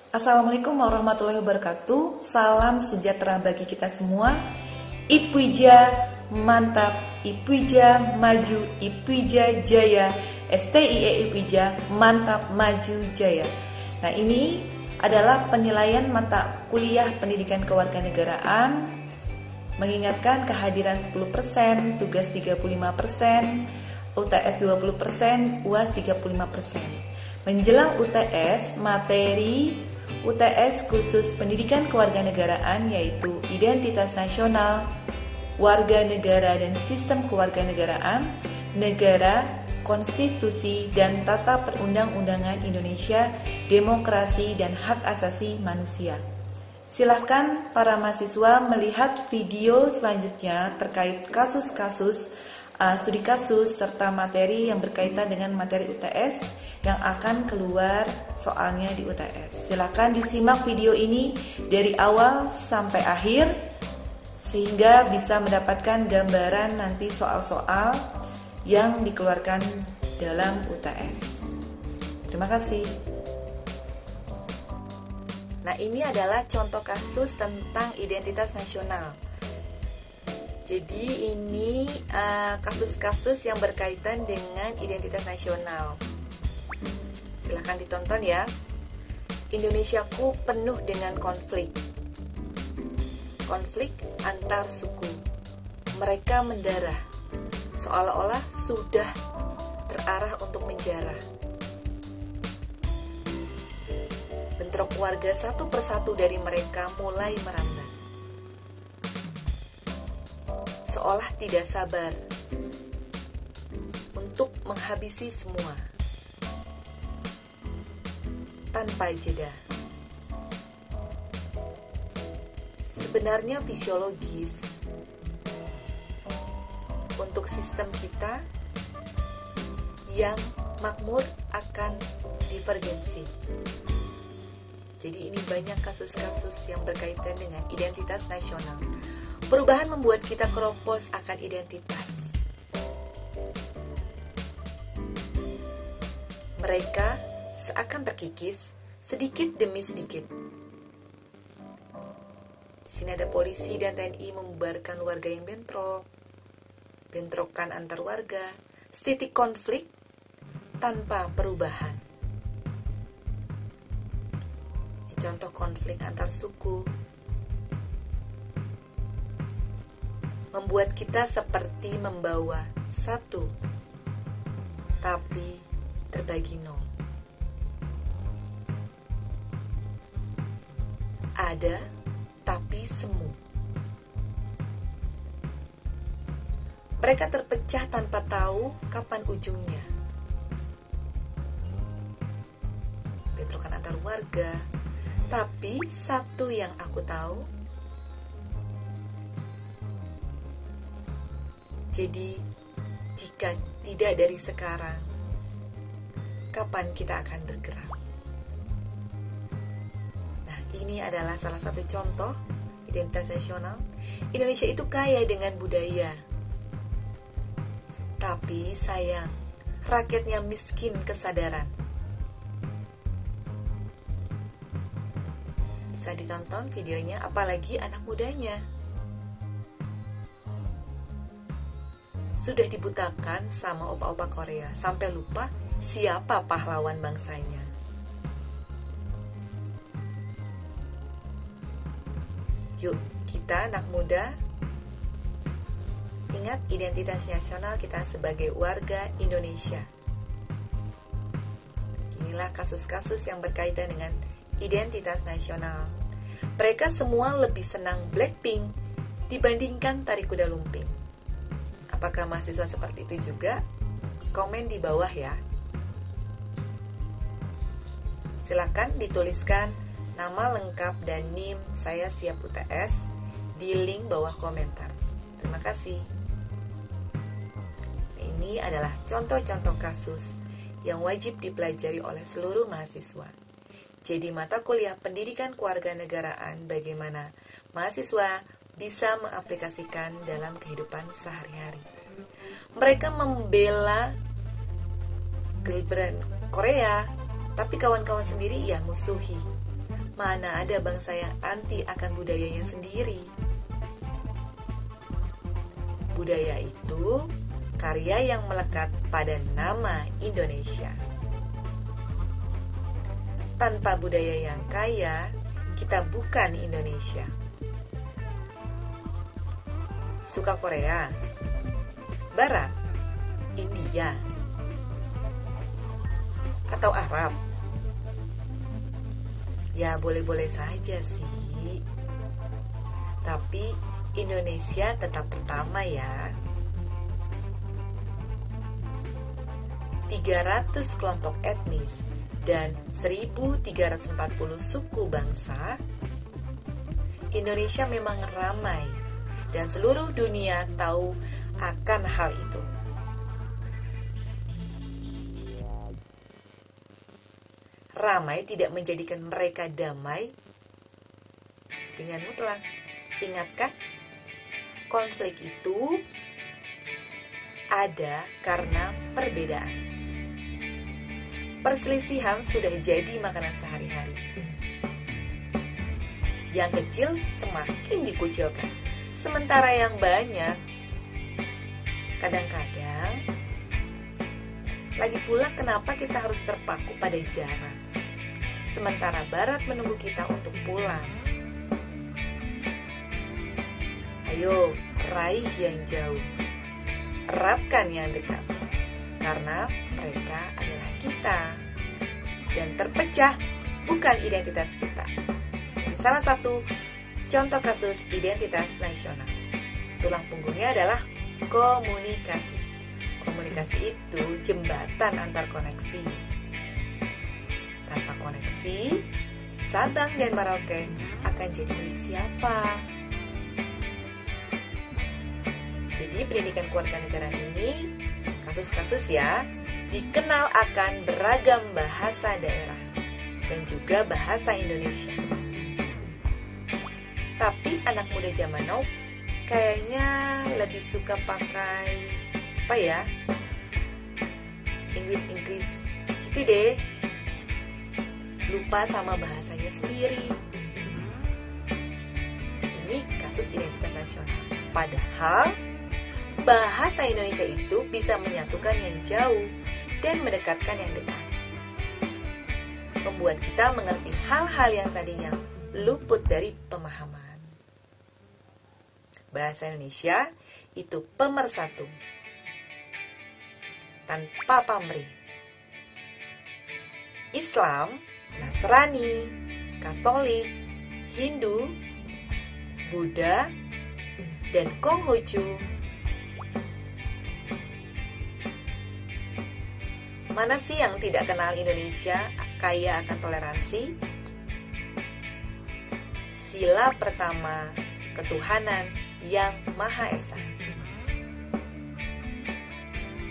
Assalamualaikum warahmatullahi wabarakatuh. Salam sejahtera bagi kita semua. Ipwija mantap, Ipwija maju, Ipwija jaya, STIE Ipwija mantap maju jaya. Nah, ini adalah penilaian mata kuliah pendidikan kewarganegaraan, mengingatkan kehadiran 10%, tugas 35%, UTS 20%, UAS 35%. Menjelang UTS, materi UTS khusus pendidikan kewarganegaraan yaitu identitas nasional, warga negara dan sistem kewarganegaraan, negara, konstitusi dan tata perundang-undangan Indonesia, demokrasi dan hak asasi manusia. Silahkan para mahasiswa melihat video selanjutnya terkait kasus-kasus, studi kasus serta materi yang berkaitan dengan materi UTS yang akan keluar soalnya di UTS. Silakan disimak video ini dari awal sampai akhir sehingga bisa mendapatkan gambaran nanti soal-soal yang dikeluarkan dalam UTS. Terima kasih. Nah, ini adalah contoh kasus tentang identitas nasional. Jadi ini kasus-kasus yang berkaitan dengan identitas nasional. Silahkan ditonton ya. Indonesiaku penuh dengan konflik. Konflik antar suku. Mereka mendarah, seolah-olah sudah terarah untuk menjarah. Bentrok warga satu persatu dari mereka mulai merambah. Seolah tidak sabar untuk menghabisi semua tanpa jeda. Sebenarnya fisiologis untuk sistem kita yang makmur akan divergensi. Jadi ini banyak kasus-kasus yang berkaitan dengan identitas nasional. Perubahan membuat kita keropos akan identitas. Mereka seakan terkikis sedikit demi sedikit. Di sini ada polisi dan TNI membubarkan warga yang bentrokan antar warga, titik konflik tanpa perubahan. Contoh konflik antar suku membuat kita seperti membawa satu tapi terbagi nol. Ada tapi semu. Mereka terpecah tanpa tahu kapan ujungnya. Bentrokan antar warga, tapi satu yang aku tahu. Jadi, jika tidak dari sekarang, kapan kita akan bergerak? Nah, ini adalah salah satu contoh identitas nasional. Indonesia itu kaya dengan budaya. Tapi sayang, rakyatnya miskin kesadaran. Bisa ditonton videonya, apalagi anak mudanya. Sudah dibutakan sama opa-opa Korea sampai lupa siapa pahlawan bangsanya. Yuk, kita anak muda ingat identitas nasional kita sebagai warga Indonesia. Inilah kasus-kasus yang berkaitan dengan identitas nasional. Mereka semua lebih senang Blackpink dibandingkan Tari Kuda Lumping. Apakah mahasiswa seperti itu juga? Komen di bawah ya. Silakan dituliskan nama lengkap dan NIM saya siap UTS di link bawah komentar. Terima kasih. Ini adalah contoh-contoh kasus yang wajib dipelajari oleh seluruh mahasiswa. Jadi mata kuliah pendidikan kewarganegaraan bagaimana mahasiswa bisa mengaplikasikan dalam kehidupan sehari-hari. Mereka membela girl band Korea, tapi kawan-kawan sendiri ya musuhi. Mana ada bangsa yang anti akan budayanya sendiri? Budaya itu karya yang melekat pada nama Indonesia. Tanpa budaya yang kaya, kita bukan Indonesia. Suka Korea, Barat, India, atau Arab? Ya boleh-boleh saja sih. Tapi Indonesia tetap pertama ya. 300 kelompok etnis dan 1.340 suku bangsa, Indonesia memang ramai dan seluruh dunia tahu akan hal itu. Ramai tidak menjadikan mereka damai dengan mutlak. Ingatkan, konflik itu ada karena perbedaan. Perselisihan sudah jadi makanan sehari-hari. Yang kecil semakin dikucilkan, sementara yang banyak kadang-kadang. Lagi pula kenapa kita harus terpaku pada jarak, sementara Barat menunggu kita untuk pulang? Ayo, raih yang jauh, eratkan yang dekat, karena mereka adalah kita. Dan terpecah bukan identitas kita. Ini salah satu contoh kasus identitas nasional. Tulang punggungnya adalah komunikasi. Komunikasi itu jembatan antar koneksi. Tanpa koneksi, Sabang dan Merauke akan jadi milik siapa? Jadi pendidikan kewarganegaraan ini kasus-kasus ya, dikenal akan beragam bahasa daerah dan juga bahasa Indonesia. Tapi anak muda zaman now kayaknya lebih suka pakai apa ya? Inggris gitu deh. Lupa sama bahasanya sendiri. Ini kasus identitas nasional. Padahal bahasa Indonesia itu bisa menyatukan yang jauh dan mendekatkan yang dekat. Membuat kita mengerti hal-hal yang tadinya luput dari pemahaman. Bahasa Indonesia itu pemersatu, tanpa pamrih. Islam, Nasrani, Katolik, Hindu, Buddha, dan Konghucu. Mana sih yang tidak kenal Indonesia kaya akan toleransi? Sila pertama, ketuhanan yang Maha Esa.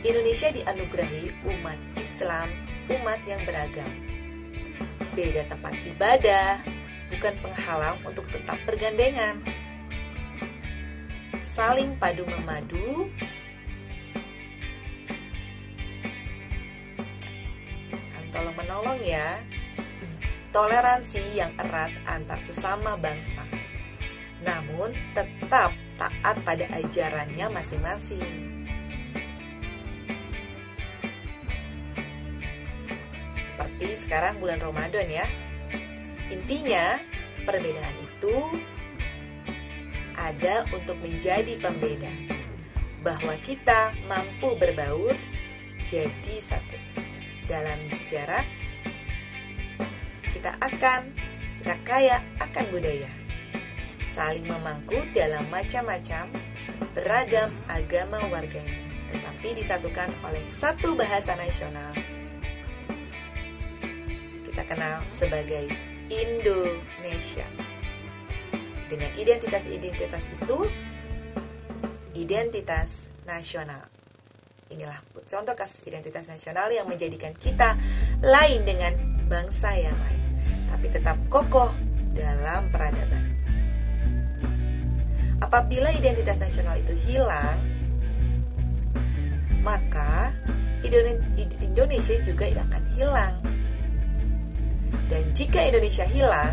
Indonesia dianugerahi umat Islam, umat yang beragam. Beda tempat ibadah, bukan penghalang untuk tetap bergandengan. Saling padu memadu, saling tolong menolong ya. Toleransi yang erat antar sesama bangsa, namun tetap taat pada ajarannya masing-masing. Seperti sekarang bulan Ramadan ya. Intinya, perbedaan itu ada untuk menjadi pembeda, bahwa kita mampu berbaur jadi satu. Dalam jarak, kita kaya akan budaya. Saling memangku dalam macam-macam beragam agama warganya, tetapi disatukan oleh satu bahasa nasional. Kita kenal sebagai Indonesia. Dengan identitas-identitas itu, identitas nasional. Inilah contoh kasus identitas nasional yang menjadikan kita lain dengan bangsa yang lain, tapi tetap kokoh dalam peradaban. Apabila identitas nasional itu hilang, maka Indonesia juga akan hilang. Dan jika Indonesia hilang,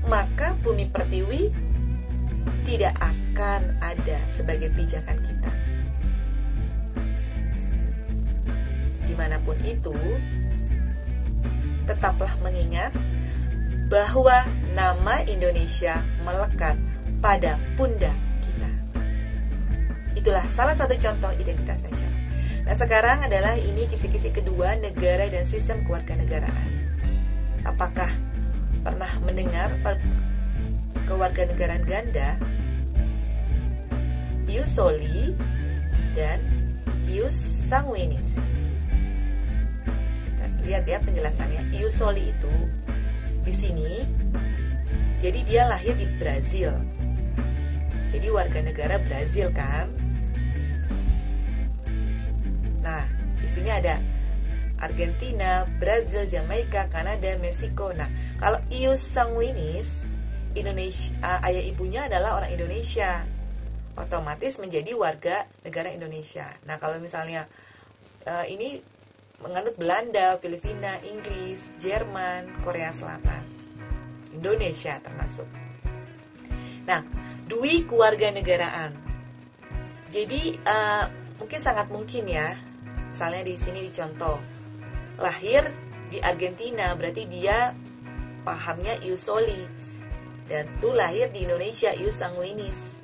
maka bumi pertiwi tidak akan ada sebagai pijakan kita. Dimanapun itu, tetaplah mengingat bahwa nama Indonesia melekat pada pundak kita. Itulah salah satu contoh identitas nasional. Nah, sekarang adalah ini kisi-kisi kedua, negara dan sistem kewarganegaraan. Apakah pernah mendengar kewarganegaraan ganda? Ius soli dan ius sanguinis. Kita lihat ya penjelasannya. Ius soli itu di sini, jadi dia lahir di Brazil. Jadi warga negara Brazil kan. Nah, di sini ada Argentina, Brazil, Jamaika, Kanada, Meksiko. Nah, kalau ius sanguinis, Indonesia, ayah ibunya adalah orang Indonesia, otomatis menjadi warga negara Indonesia. Nah, kalau misalnya ini menganut Belanda, Filipina, Inggris, Jerman, Korea Selatan, Indonesia termasuk. Nah, dui kewarganegaraan. Jadi mungkin sangat mungkin ya. Misalnya di sini dicontoh, lahir di Argentina, berarti dia pahamnya ius soli, dan tuh lahir di Indonesia ius sanguinis.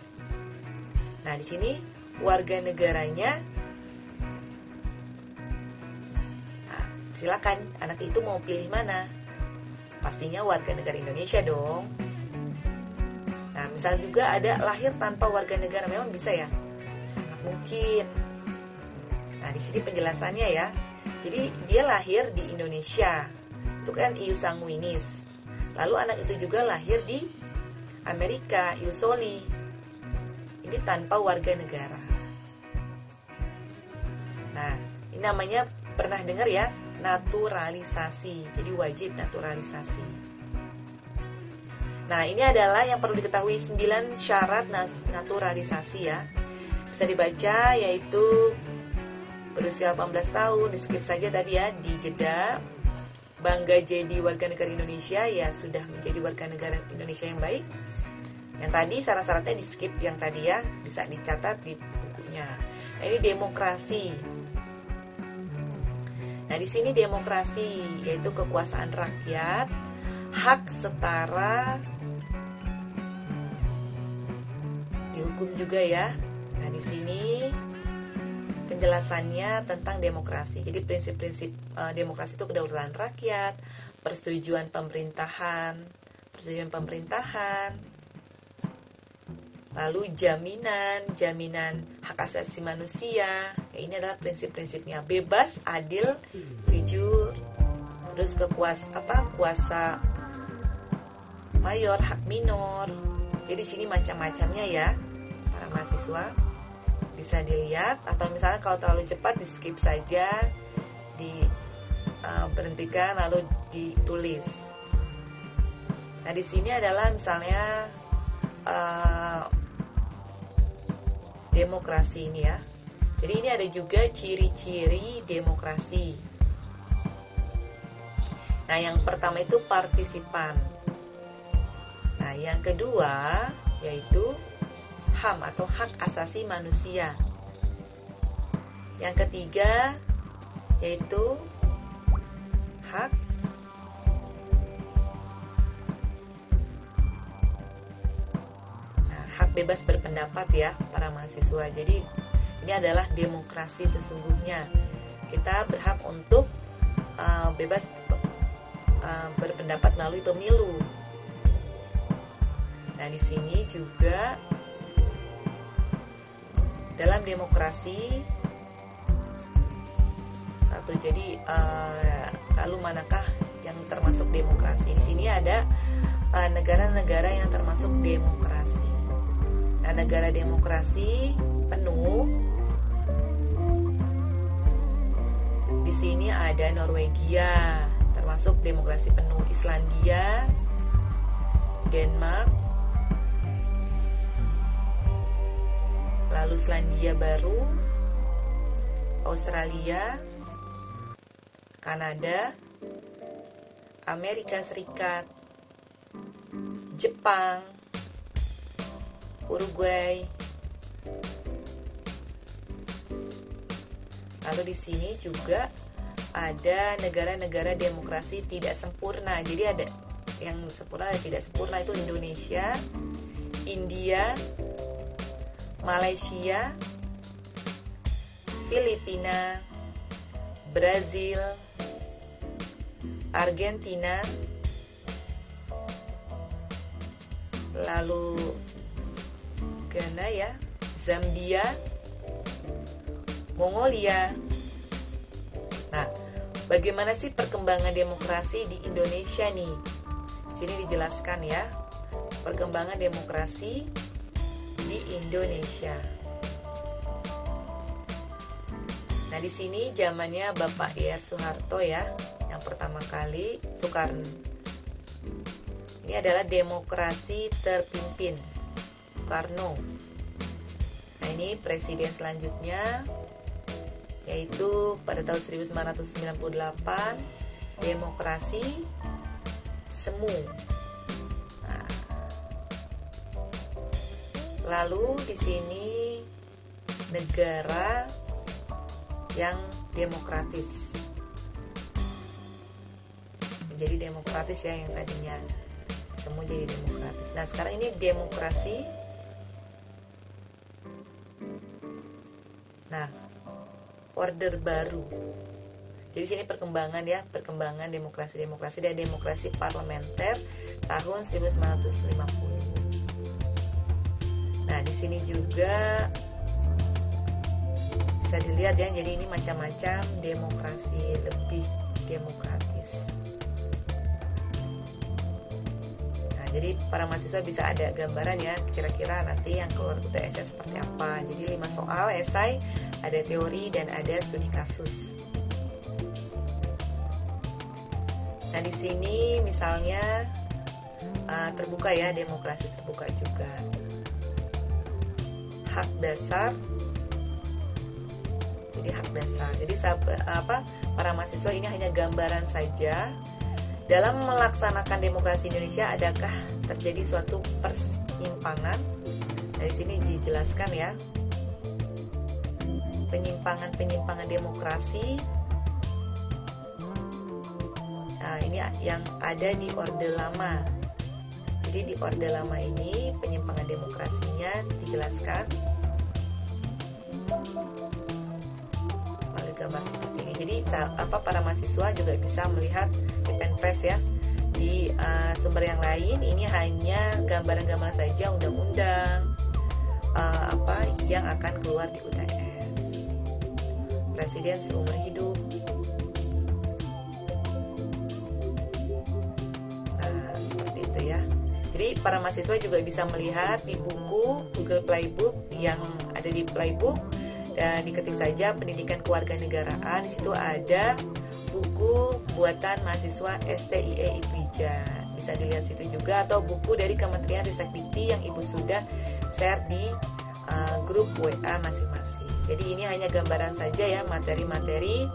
Nah, di sini warga negaranya, nah, silakan anak itu mau pilih mana. Pastinya warga negara Indonesia dong. Nah, misal juga ada lahir tanpa warga negara, memang bisa ya, sangat mungkin. Nah, di sini penjelasannya ya. Jadi dia lahir di Indonesia, itu kan ius sanguinis. Lalu anak itu juga lahir di Amerika, ius soli. Ini tanpa warga negara. Nah, ini namanya, pernah dengar ya, naturalisasi. Jadi wajib naturalisasi. Nah, ini adalah yang perlu diketahui 9 syarat naturalisasi ya. Bisa dibaca, yaitu berusia 18 tahun, di skip saja tadi ya, di jeda. Bangga jadi warga negara Indonesia, ya sudah menjadi warga negara Indonesia yang baik. Yang tadi syarat-syaratnya di skip yang tadi ya, bisa dicatat di bukunya. Nah, ini demokrasi. Nah, di sini demokrasi yaitu kekuasaan rakyat, hak setara, dihukum juga ya. Nah, di sini penjelasannya tentang demokrasi. Jadi prinsip-prinsip demokrasi itu kedaulatan rakyat, persetujuan pemerintahan, lalu jaminan hak asasi manusia. Ya, ini adalah prinsip-prinsipnya, bebas, adil, jujur, terus kuasa mayor, hak minor. Jadi di sini macam-macamnya ya, para mahasiswa. Bisa dilihat, atau misalnya kalau terlalu cepat di skip saja, berhentikan lalu ditulis. Nah, di sini adalah misalnya demokrasi ini ya. Jadi ini ada juga ciri-ciri demokrasi. Nah, yang pertama itu partisipan. Nah, yang kedua yaitu HAM atau hak asasi manusia. Yang ketiga yaitu hak bebas berpendapat ya para mahasiswa. Jadi ini adalah demokrasi sesungguhnya. Kita berhak untuk bebas berpendapat melalui pemilu. Nah, di sini juga dalam demokrasi satu. Jadi lalu manakah yang termasuk demokrasi? Di sini ada negara-negara yang termasuk demokrasi. Nah, negara demokrasi penuh. Di sini ada Norwegia, termasuk demokrasi penuh. Islandia, Denmark, lalu Selandia Baru, Australia, Kanada, Amerika Serikat, Jepang, Uruguay. Lalu di sini juga ada negara-negara demokrasi tidak sempurna. Jadi ada yang sempurna dan tidak sempurna, itu Indonesia, India, Malaysia, Filipina, Brazil, Argentina, lalu Ghana ya, Zambia, Mongolia. Nah, bagaimana sih perkembangan demokrasi di Indonesia nih? Sini dijelaskan ya, perkembangan demokrasi di Indonesia. Nah, di sini zamannya Bapak Ir Soeharto ya, yang pertama kali Soekarno. Ini adalah demokrasi terpimpin Soekarno. Nah, ini presiden selanjutnya yaitu pada tahun 1998 demokrasi semu. Nah, lalu di sini negara yang demokratis, menjadi demokratis ya, yang tadinya semu jadi demokratis. Nah, sekarang ini demokrasi. Nah, order baru. Jadi sini perkembangan ya, perkembangan demokrasi dan demokrasi parlementer tahun 1950. Nah, di sini juga bisa dilihat ya, jadi ini macam-macam demokrasi, lebih demokratis. Nah, jadi para mahasiswa bisa ada gambaran ya, kira-kira nanti yang keluar UTS-nya seperti apa. Jadi 5 soal esai, ada teori dan ada studi kasus. Nah, di sini misalnya terbuka ya, demokrasi terbuka juga. Hak dasar. Jadi hak dasar. Jadi para mahasiswa ini hanya gambaran saja. Dalam melaksanakan demokrasi Indonesia, adakah terjadi suatu penyimpangan? Nah, di sini dijelaskan ya. Penyimpangan demokrasi. Nah, ini yang ada di Orde Lama. Jadi di Orde Lama ini penyimpangan demokrasinya dijelaskan melalui gambar seperti ini. Jadi para mahasiswa juga bisa melihat di Penpres ya. Di sumber yang lain ini hanya gambaran-gambaran saja, undang-undang yang akan keluar di UTS. Presiden seumur hidup. Nah, seperti itu ya. Jadi para mahasiswa juga bisa melihat di buku Google Playbook yang ada di Playbook, dan diketik saja pendidikan kewarganegaraan. Di situ ada buku buatan mahasiswa STIE IPIJA. Bisa dilihat situ juga, atau buku dari Kementerian Ristekdikti yang Ibu sudah share di grup WA masing-masing. Jadi ini hanya gambaran saja ya, materi-materi.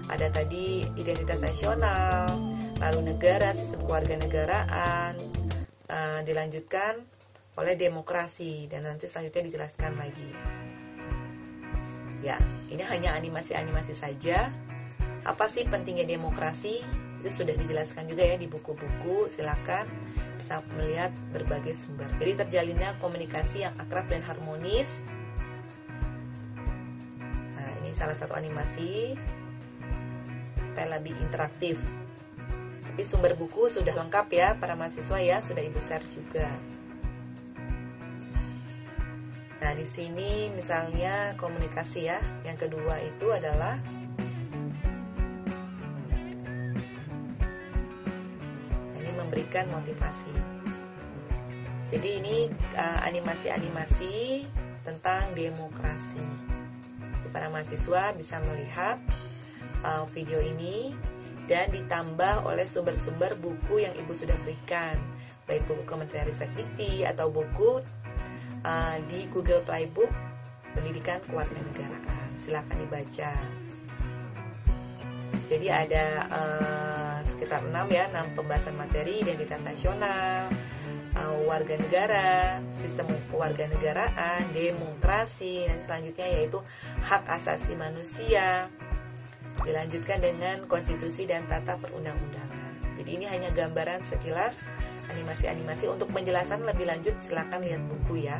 Ada tadi identitas nasional, lalu negara, sistem kewarganegaraan, dilanjutkan oleh demokrasi, dan nanti selanjutnya dijelaskan lagi. Ya, ini hanya animasi-animasi saja. Apa sih pentingnya demokrasi? Itu sudah dijelaskan juga ya di buku-buku. Silakan bisa melihat berbagai sumber. Jadi terjalinnya komunikasi yang akrab dan harmonis. Nah, ini salah satu animasi supaya lebih interaktif. Tapi sumber buku sudah lengkap ya para mahasiswa ya, sudah Ibu share juga. Nah, di sini misalnya komunikasi ya. Yang kedua itu adalah memberikan motivasi. Jadi ini animasi-animasi tentang demokrasi. Para mahasiswa bisa melihat video ini dan ditambah oleh sumber-sumber buku yang Ibu sudah berikan, baik buku Kementerian Ristekdikti atau buku di Google Playbook Pendidikan Kewarganegaraan. Silakan dibaca. Jadi ada sekitar 6 pembahasan materi identitas nasional, warga negara, sistem kewarganegaraan, demokrasi, dan selanjutnya yaitu hak asasi manusia. Dilanjutkan dengan konstitusi dan tata perundang-undangan. Jadi ini hanya gambaran sekilas animasi-animasi. Untuk penjelasan lebih lanjut silakan lihat buku ya.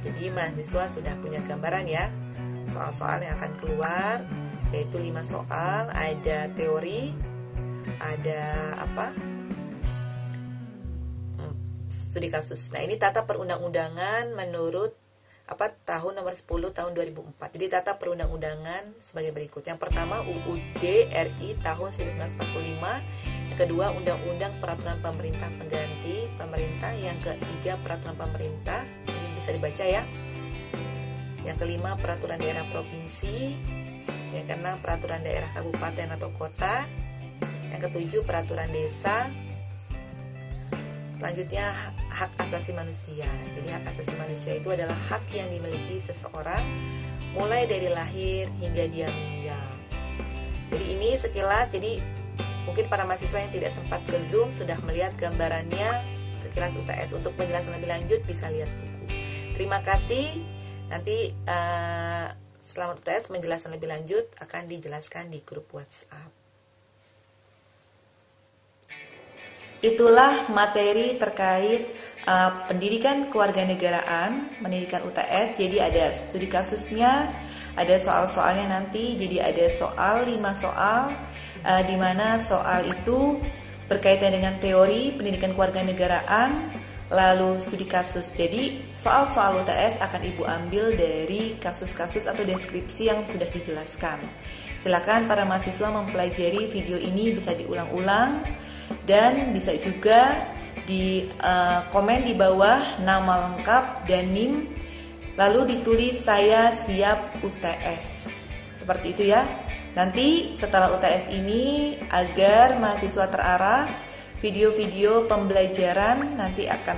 Jadi mahasiswa sudah punya gambaran ya soal-soal yang akan keluar, yaitu 5 soal, ada teori, ada studi kasus. Nah, ini tata perundang-undangan menurut tahun nomor 10 tahun 2004. Jadi tata perundang-undangan sebagai berikut. Yang pertama UUD RI tahun 1945, yang kedua Undang-Undang Peraturan Pemerintah Pengganti Pemerintah, yang ketiga Peraturan Pemerintah, ini bisa dibaca ya. Yang kelima Peraturan Daerah Provinsi, yang keenam Peraturan Daerah Kabupaten atau Kota, yang ketujuh Peraturan Desa. Selanjutnya hak asasi manusia. Jadi hak asasi manusia itu adalah hak yang dimiliki seseorang mulai dari lahir hingga dia meninggal. Jadi ini sekilas, jadi mungkin para mahasiswa yang tidak sempat ke Zoom sudah melihat gambarannya sekilas UTS. Untuk penjelasan lebih lanjut bisa lihat buku. Terima kasih. Nanti selamat UTS, penjelasan lebih lanjut akan dijelaskan di grup WhatsApp. Itulah materi terkait pendidikan kewarganegaraan, pendidikan UTS. Jadi ada studi kasusnya, ada soal-soalnya nanti. Jadi ada 5 soal, di mana soal itu berkaitan dengan teori pendidikan kewarganegaraan, lalu studi kasus. Jadi soal-soal UTS akan Ibu ambil dari kasus-kasus atau deskripsi yang sudah dijelaskan. Silakan para mahasiswa mempelajari video ini, bisa diulang-ulang. Dan bisa juga di komen di bawah nama lengkap dan NIM, lalu ditulis saya siap UTS. Seperti itu ya. Nanti setelah UTS ini, agar mahasiswa terarah, video-video pembelajaran nanti akan